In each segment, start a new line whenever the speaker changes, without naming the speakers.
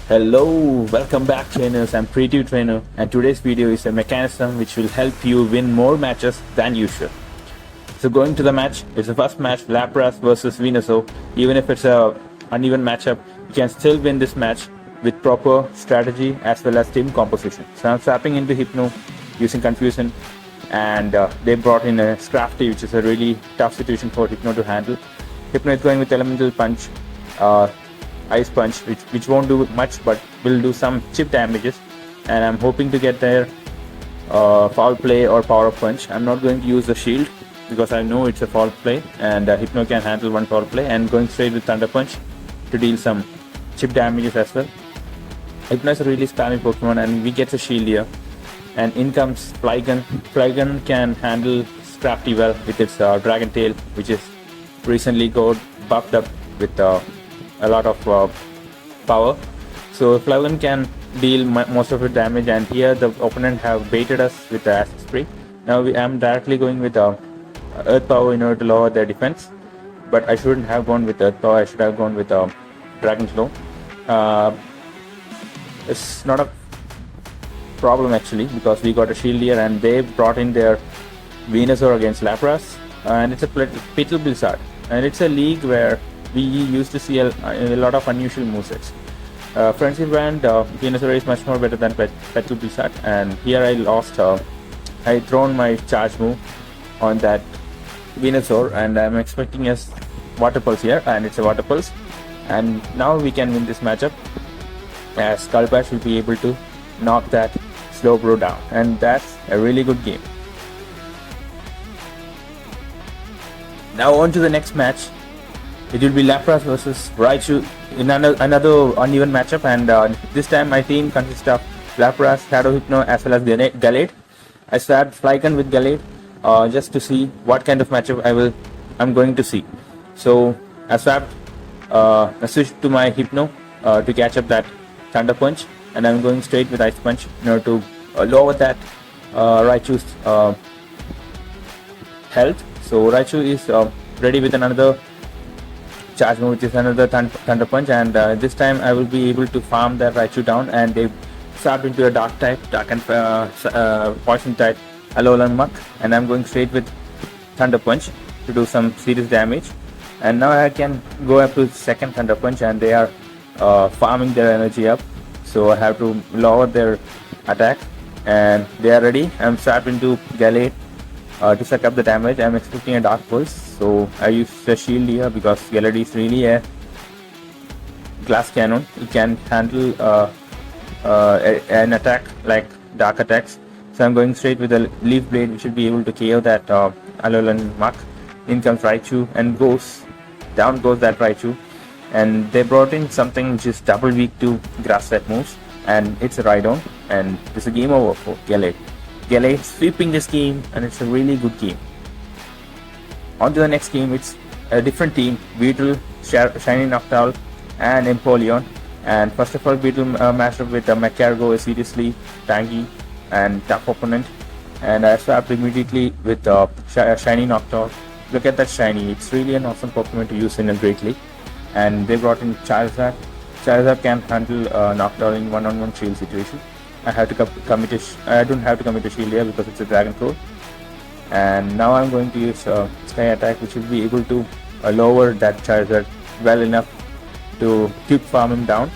Hello, welcome back trainers. I'm Pretty Trainer and today's video is a mechanism which will help you win more matches than usual. So going to the match, it's the first match Lapras versus Venusaur. Even if it's a uneven matchup, you can still win this match with proper strategy as well as team composition. So I'm swapping into Hypno using Confusion and they brought in a Scrafty, which is a really tough situation for Hypno to handle. Hypno is going with Elemental Punch, Ice Punch, which won't do much but will do some chip damages, and I'm hoping to get their foul play or power up punch. I'm not going to use the shield because I know it's a foul play and Hypno can handle one foul play, and going straight with Thunder Punch to deal some chip damages as well. Hypno is a really spammy Pokemon and we get a shield here, and in comes Flygon. Flygon can handle Scrafty well with its Dragon Tail, which is recently got buffed up with a lot of power, so Flygon can deal most of the damage, and here the opponent have baited us with the Acid Spray. Now I'm directly going with Earth Power in order to lower their defense, but I shouldn't have gone with Earth Power. I should have gone with Dragon Claw. It's not a problem actually because we got a shield here and they brought in their Venusaur against Lapras, and it's a Petal Blizzard, and it's a league where we used to see a lot of unusual movesets. Frenzy Brand Venusaur is much more better than Petal Blizzard, and here I lost. I thrown my charge move on that Venusaur, and I'm expecting a Water Pulse here, and it's a Water Pulse. And now we can win this matchup, as Skullbash will be able to knock that Slowbro down, and that's a really good game. Now on to the next match. It will be Lapras versus Raichu in another uneven matchup, and this time my team consists of Lapras, Shadow Hypno as well as Gallade. I swapped Flygon with Gallade just to see what kind of matchup I'm going to see. So I swapped, I switched to my Hypno to catch up that Thunder Punch, and I'm going straight with Ice Punch in order to lower that Raichu's health. So Raichu is ready with another charge move, which is another Thunder Punch, and this time I will be able to farm that Raichu down, and they swapped into a Dark type, Dark and Poison type Alolan Muck, and I'm going straight with Thunder Punch to do some serious damage. And now I can go up to second Thunder Punch, and they are farming their energy up, so I have to lower their attack, and they are ready. I'm swapped into Gallade to suck up the damage. I'm expecting a Dark Pulse, so I use the shield here because Gallade is really a glass cannon. It can handle an attack like dark attacks, so I'm going straight with a Leaf Blade, which should be able to KO that Alolan Muck. In comes Raichu, and down goes that Raichu, and they brought in something which is double weak to grass type moves, and it's a Rhydon, and it's a game over for Gallade. Gallade sweeping this game, and it's a really good game. On to the next game. It's a different team: Beetle, Shiny Noctowl, and Empoleon. And first of all, Beetle matched up with Macargo, a seriously tanky and tough opponent, and I swapped immediately with Shiny Noctowl. Look at that Shiny; it's really an awesome Pokemon to use in a Great League. And they brought in Charizard. Charizard can handle Noctowl in one-on-one shield situation. I don't have to commit a shield here because it's a Dragon Claw. And now I'm going to use Sky Attack, which will be able to lower that Charizard well enough to keep farm him down.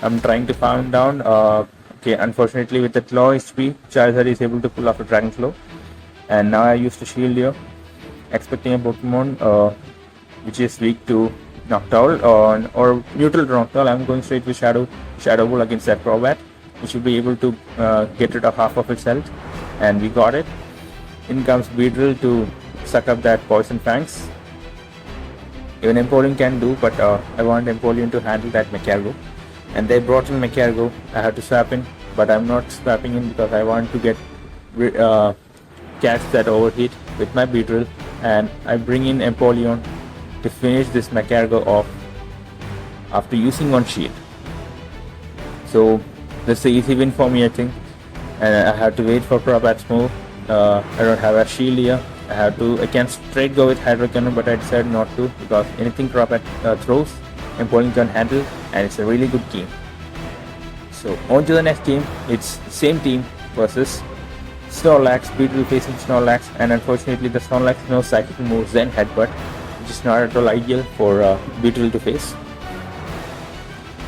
I'm trying to farm him down. Okay, unfortunately with the Claw HP, Charizard is able to pull off a Dragon Claw. And now I used a shield here, expecting a Pokemon which is weak to Noctowl or neutral to Noctowl. I'm going straight with Shadow Ball against that Crobat, which will be able to get rid of half of its health, and we got it. In comes Beedrill to suck up that Poison Fangs. Even Empoleon can do, but I want Empoleon to handle that Macargo, and they brought in Macargo. I have to swap in, but I'm not swapping in because I want to get catch that overheat with my Beedrill, and I bring in Empoleon to finish this Macargo off after using one shield. So that's an easy win for me, I think, and I have to wait for Crobat's move. I don't have a shield here. I can straight go with Hydro Cannon, but I decided not to because anything Crobat throws, Empoleon can handle, and it's a really good game. So on to the next game. It's same team versus Snorlax, Beetle facing Snorlax, and unfortunately the Snorlax knows psychic moves then headbutt, which is not at all ideal for Beetle to face.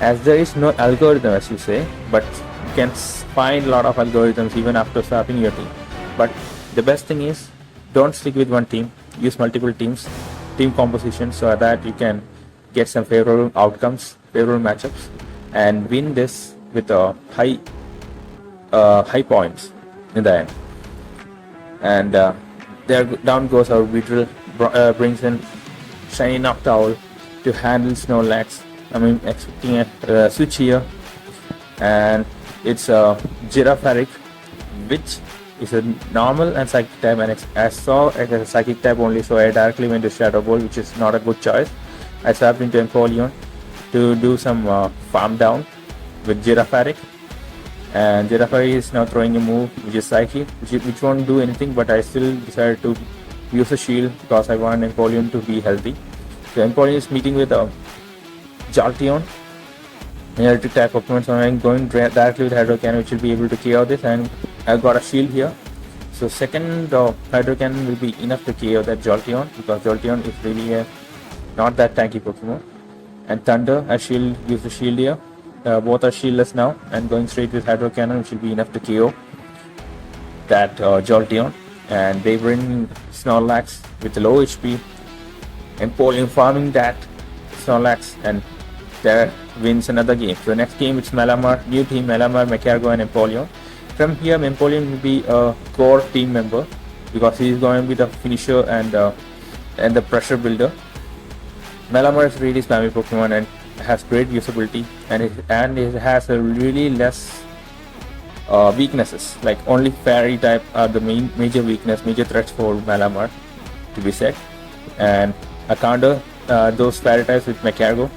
As there is no algorithm, as you say, but you can find a lot of algorithms even after swapping your team. But the best thing is, don't stick with one team, use multiple teams, team composition, so that you can get some favorable outcomes, favorable matchups, and win this with a high points in the end. And there down goes our Beetle, brings in Shiny Noctowl to handle Snorlax. I'm expecting a switch here, and it's a Girafarig, which is a normal and psychic type, and I saw it as a psychic type only, so I directly went to Shadow Ball, which is not a good choice. I swapped into Empoleon to do some farm down with Girafarig, and Girafarig is now throwing a move which is Psyche, which won't do anything, but I still decided to use a shield because I want Empoleon to be healthy. So Empoleon is meeting with a Jolteon, an electric type Pokemon, so I'm going directly with Hydro Cannon, which will be able to KO this, and I've got a shield here. So second Hydro Cannon will be enough to KO that Jolteon, because Jolteon is really not that tanky Pokemon. And Thunder, I use the shield here. Both are shieldless now, and going straight with Hydro Cannon, which will be enough to KO that Jolteon. And they bring Snorlax with low HP. Empoleon farming that Snorlax, and there wins another game. So next game it's Malamar, new team Malamar, Macargo and Empoleon. From here Empoleon will be a core team member because he is going to be the finisher and the pressure builder. Malamar is really spammy Pokemon and has great usability, and it has a really less weaknesses. Like only Fairy type are the major threats for Malamar to be said, and I counter those Fairy types with Macargo.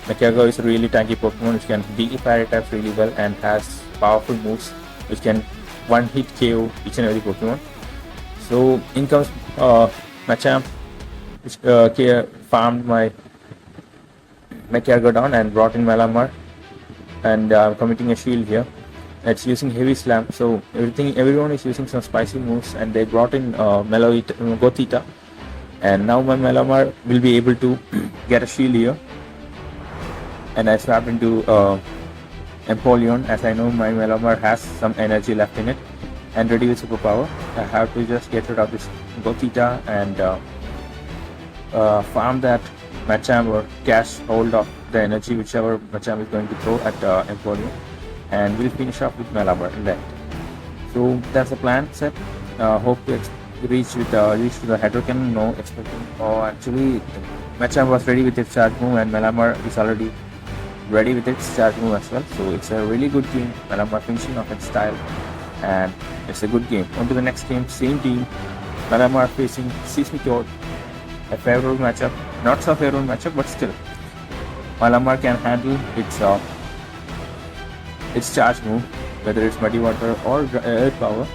Macargo is a really tanky Pokemon which can deal Fairy types really well and has powerful moves which can one-hit KO each and every Pokemon. So in comes Machamp, which farmed my Macargo down and brought in Malamar, and I'm committing a shield here. It's using heavy slam, so everyone is using some spicy moves, and they brought in Gothita, and now my Malamar will be able to get a shield here. And I swapped into Empoleon, as I know my Malamar has some energy left in it and ready with superpower. I have to just get rid of this Gothita and farm that Machamp or cash hold of the energy whichever Machamp is going to throw at Empoleon, and we'll finish off with Malamar in that. So that's the plan set. Hope to reach to the Hydro Cannon. No expecting. Actually Machamp was ready with its charge move, and Malamar is already ready with its charge move as well. So it's a really good game. Malamar finishing off its style, and it's a good game. On to the next game, same team. Malamar facing Seismitoad. A favorable matchup, not so favorable matchup, but still Malamar can handle its charge move, whether it's Muddy Water or Earth Power.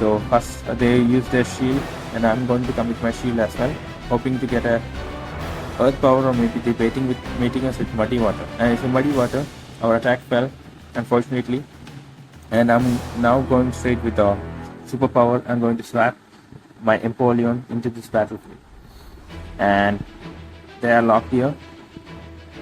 So first they use their shield, and I'm going to come with my shield as well, hoping to get a Earth Power, or maybe debating with meeting us with Muddy Water. And if Muddy Water, our attack fell unfortunately, and I'm now going straight with a superpower. I'm going to swap my Empoleon into this battlefield, and they are locked here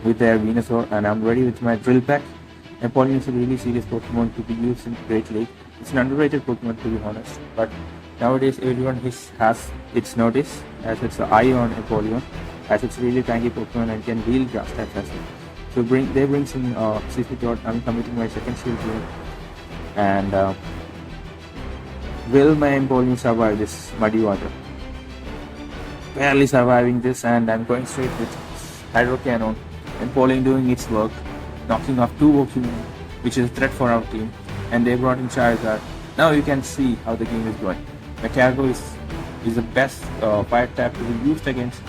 with their Venusaur, and I'm ready with my Drill Pack. Empoleon is a really serious Pokemon to be used in Great Lake. It's an underrated Pokemon, to be honest, but nowadays everyone has its notice, as it's an eye on Empoleon, as it's really tanky Pokemon and can deal grass types as well. So they bring some Seismitoad. I'm committing my second shield here, and will my Empoleon survive this Muddy Water? Barely surviving this, and I'm going straight with Hydro Cannon. Empoleon doing its work, knocking off two Pokemon, which is a threat for our team, and they brought in Charizard. Now you can see how the game is going. Macargo is the best fire type to be used against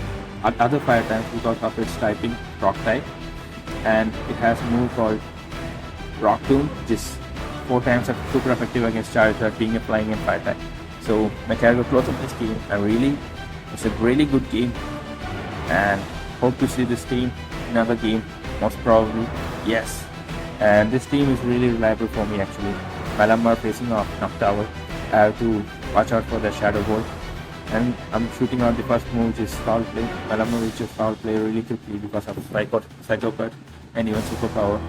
other fire types because of its typing, rock type, and it has a move called Rock Tomb, which is 4 times super effective against Charizard being a flying and fire type. So Macargo closed up this game, and it's a really good game, and hope to see this team in another game, most probably. Yes, And this team is really reliable for me actually. Malamar facing off Noctowl. I have to watch out for the Shadow Ball. And I'm shooting out the first move, which is foul play. Malamar reaches foul play really quickly because of Psycho Cut and even Superpower.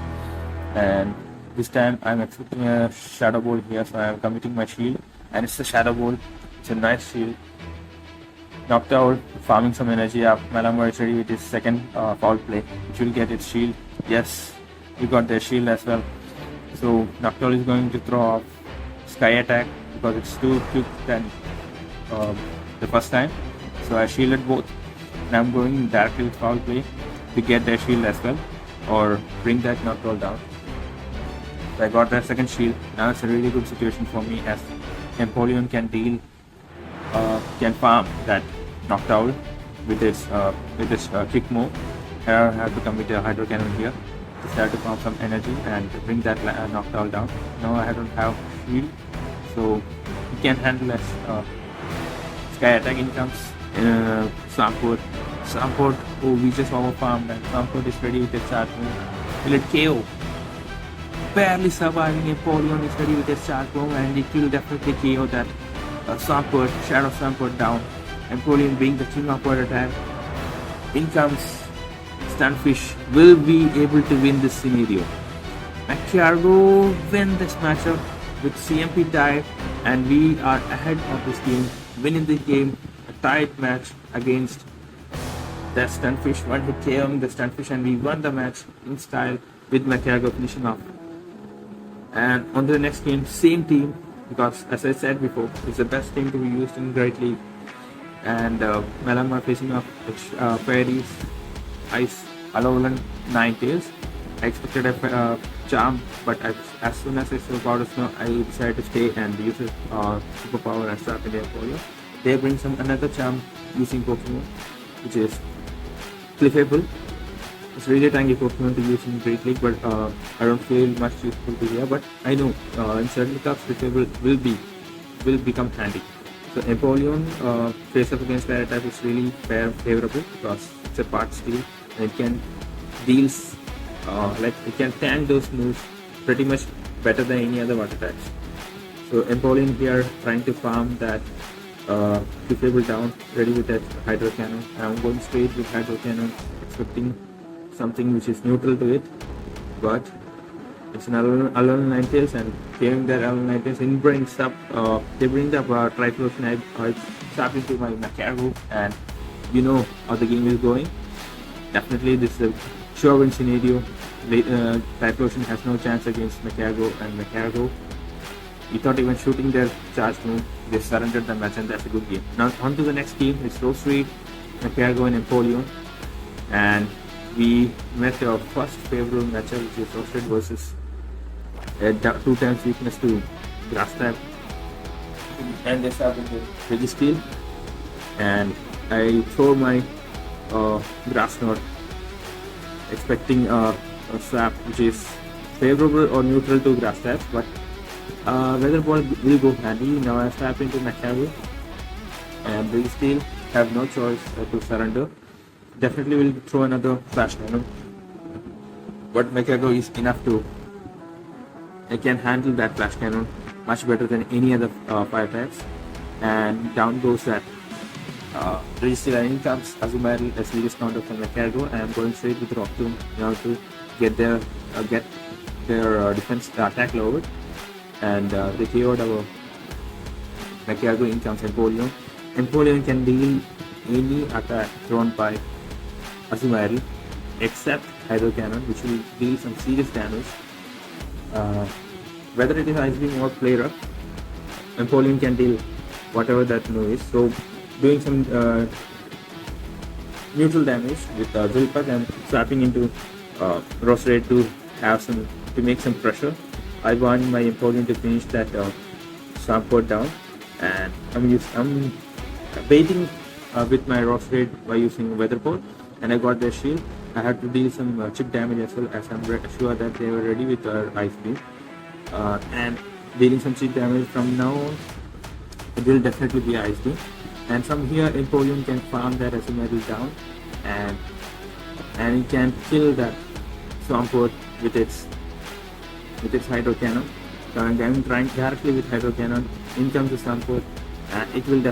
And this time I'm expecting a Shadow Ball here, so I'm committing my shield. And it's a Shadow Ball. It's a nice shield. Noctowl farming some energy up. Malamar is ready with his second foul play, which will get its shield. Yes, we got their shield as well. So Noctowl is going to throw off Sky Attack because it's too quick than the first time. So I shielded both. And I'm going directly with foul play to get their shield as well, or bring that Noctowl down. So I got that second shield. Now it's a really good situation for me as Empoleon can farm that Noctowl with its kick move. Here I have to come with a Hydro Cannon here to start to farm some energy and bring that Noctowl down. Now I don't have shield, so he can handle as Sky Attack. In comes Swampert. Swampert, oh, we just overfarmed, and Swampert is ready with its charge move. Will it KO? Barely surviving. Empoleon is ready with its charge move, and it will definitely KO that Swampert, Shadow Swampert down. Empoleon being the king of water attack. In comes Stunfish. Will be able to win this scenario. Macargo win this matchup with CMP tied, and we are ahead of this game, winning the game. A tight match against the Stunfish. One hit KOing the Stunfish, and we won the match in style with Macargo finishing off. And on to the next game, same team, because as I said before, it's the best team to be used in Great League. And Malamar facing off Fairies, Ice, Alolan, Ninetales. I expected a charm, but as soon as I saw Powder Snow, I decided to stay and use Superpower and trap in their Empoleon. They bring another charm using Pokemon, which is Clefable. It's really a tanky Pokemon to use in Great League, but I don't feel much useful to here. But I know in certain cups, Clefable will become handy. So Empoleon face up against Fire type is really favorable because it's a part steel and it can deals it can tank those moves pretty much better than any other water types. So Empoleon here trying to farm that Clefable down, ready with that Hydro Cannon. I'm going straight with Hydro Cannon, expecting something which is neutral to it, but it's an Alolan Ninetales, and carrying that Alolan Ninetales in brings up they bring up Triflosion. I tap into my Macargo, and you know how the game is going. Definitely this is a sure win scenario. Triflosion has no chance against Macargo, and Macargo, without even shooting their charge move, they surrendered the match, and that's a good game. Now on to the next game. It's Rosereed, Macargo and Empoleon, and we met our first favorable matchup, which is Rosereed versus 2 times weakness to Grass type, and they started with Registeel, and I throw my Grass Knot, expecting a swap which is favorable or neutral to Grass types, but Weather Ball will go handy. Now I swap into Macargo, and Registeel have no choice to surrender. Definitely will throw another Flash Cannon, but Macargo is enough to I can handle that Flash Cannon much better than any other fire types. And down goes that Registeel, and in comes Azumarill, a serious counter from Macargo. I am going straight with Rock Tomb in order to get their defense attack lowered, and they KO'd our Macargo. In comes Empoleon. Empoleon can deal any attack thrown by Azumarill except Hydro Cannon, which will deal some serious damage. Whether it is Ice Beam or Play Rough, Empoleon can deal whatever that move is. So doing some neutral damage with Zulpak and swapping into Rosereid to make some pressure. I want my Empoleon to finish that Swampert down, and I'm baiting with my Rosereid by using Weather Ball, and I got their shield. I had to deal some chip damage as well, as I'm sure that they were ready with their Ice Beam, and dealing some chip damage. From now on, it will definitely be Ice Beam, and from here Empoleon can farm that Azumarill down, and it can kill that Swampert with its with its hydro cannon. So I'm trying directly with hydro cannon. In comes the Swampert, and it won't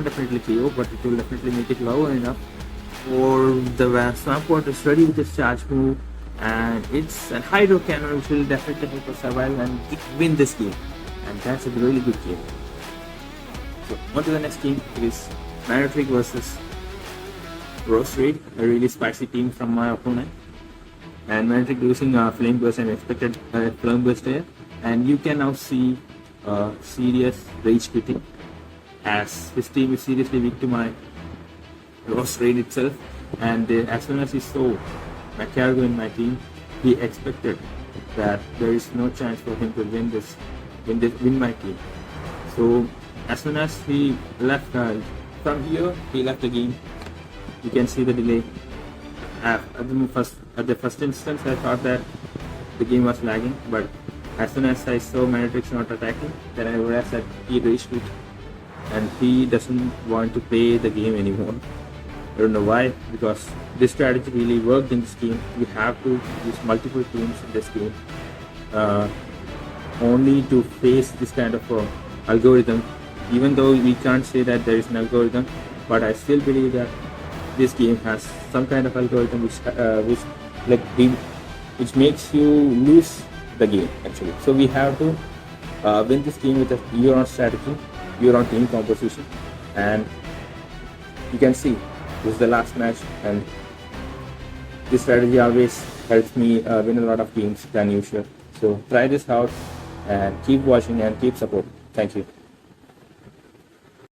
definitely KO, but it will definitely make it low enough for the Swampert is ready with its charge move, and it's a hydro cannon which will definitely help us survive and win this game. And that's a really good game. So on to the next game. It is Manatrick versus Rose Raid, a really spicy team from my opponent. And Manatrick using Flame Burst and expected Flame Burst here. And you can now see serious rage quitting, as his team is seriously weak to my Rose Raid itself. And as soon as he saw my Cargo in my team, he expected that there is no chance for him to win my team. So as soon as he left from here, he left the game. You can see the delay. At the first instance, I thought that the game was lagging, but as soon as I saw Manatrix not attacking, then I realized that he rage quit and he doesn't want to play the game anymore. I don't know why, because this strategy really worked in this game. You have to use multiple teams in this game only to face this kind of algorithm. Even though we can't say that there is an algorithm, but I still believe that this game has some kind of algorithm which makes you lose the game actually. So we have to win this game with your own strategy, your own team composition, and you can see this is the last match, and this strategy always helps me win a lot of games than usual. So try this out and keep watching and keep support. Thank you.